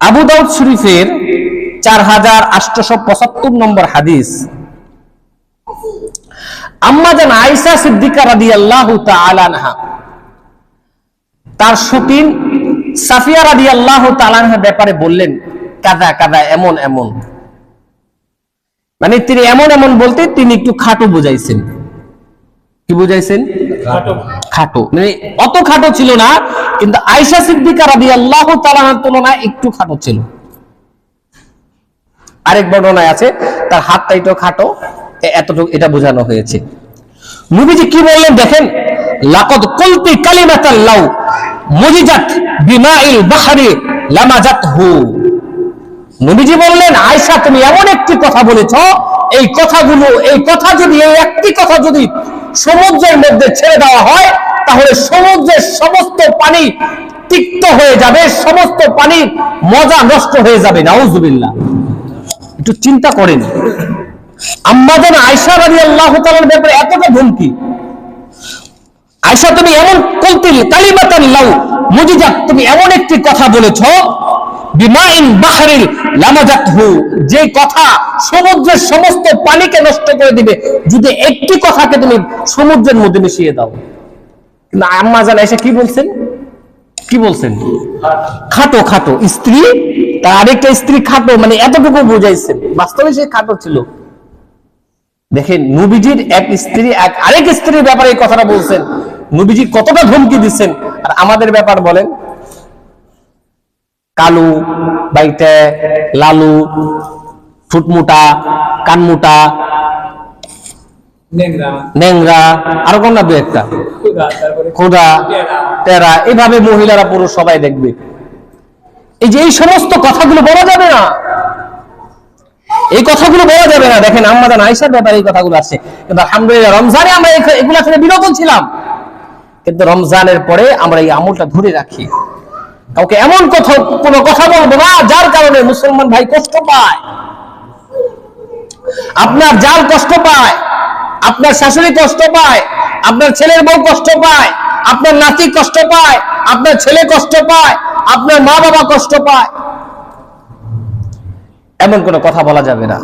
আবু দাউদ শরীফের 4875 নম্বর হাদিস, আম্মা জান আয়েশা সিদ্দিকা রাদিয়াল্লাহু তাআলা আনহা তার সতীন সাফিয়া রাদিয়াল্লাহু তাআলা আনহার ব্যাপারে বললেন কাদা কাদা, এমন এমন। মানে তিনি এমন এমন বলতে তিনি একটু খাটো বুঝাইছেন। কি বুঝাইছেন? খাটো। মানে অত খাটো ছিল না, কিন্তু আয়েশা সিদ্দিকা রাদিয়াল্লাহু তাআলা আনহার তুলনায় একটু খাটো ছিল। আরেক বর্ণনায় আছে তার হাতটা একটু খাটো, এতটুকু এটা বোঝানো হয়েছে। নবীজি কি বললেন দেখেন, লাকাদ কুলতি কালিমাতাল লাউ মুজিজাত বিমাইল বাহরি লামাজাতহু। নবীজি বললেন, আয়েশা তুমি এমন একটি কথা বলেছো, এই কথা যদি, এই একটি কথা যদি সমুদ্রের মধ্যে ছেড়ে দেওয়া হয়, তাহলে সমুদ্রের সমস্ত পানি তিক্ত হয়ে যাবে, সমস্ত পানির মজা নষ্ট হয়ে যাবে। নাউজুবিল্লাহ। একটু চিন্তা করেন, আম্মা জান আয়েশা রাদিয়াল্লাহু তাআলার ব্যাপারে এতটা ধমকি। আয়েশা তুমি এমন কুলতিল কালিমাতান লাউ মুজিজাত, তুমি এমন একটি কথা বলেছো বিমাইন বাহরিল লামাজাতহু, যে কথা সমুদ্রের সমস্ত পানিকে নষ্ট করে দিবে যদি একটি কথাকে তুমি সমুদ্রের মধ্যে মিশিয়ে দাও। কিন্তু আম্মা জান আয়েশা কি বলছেন? কি বলছেন? খাটো খাটো স্ত্রী, তার আরেকটা স্ত্রী খাটো, মানে এতটুকু বুঝাইছেন। বাস্তবে সে খাটো ছিল। দেখেন নবীজির এক স্ত্রী আরেক স্ত্রীর ব্যাপারে এই কথাটা বলছেন, নবীজি কতটা ধমকি দিচ্ছেন। আর আমাদের ব্যাপার বলেন, কালু, বাইটে, লালু, ফুটমুটা, কানমুটা, নেংরা, আরো কোন না দু একটা, খোদা, তেরা, এইভাবে মহিলারা পুরুষ সবাই দেখবে। এই যে এই সমস্ত কথাগুলো বলা যাবে না, এই কথাগুলো বলা যাবে না। দেখেন আম্মা জান আয়েশার ব্যাপারে এই কথাগুলো আছে, কিন্তু আলহামদুলিল্লাহ রমজানে আমরা এগুলা থেকে বিরত ছিলাম, কিন্তু রমজানের পরে আমরা এই আমলটা ধরে রাখি। কাউকে এমন কোনো কথা বলবো না যার কারণে মুসলমান ভাই কষ্ট পায়। আপনার জাল কষ্ট পায়, আপনার শাশুড়ি কষ্ট পায়, আপনার ছেলের বউ কষ্ট পায়, আপনার নাতি কষ্ট পায়, আপনার ছেলে কষ্ট পায়, আপনার মা বাবা কষ্ট পায়, এমন কোনো কথা বলা যাবে না।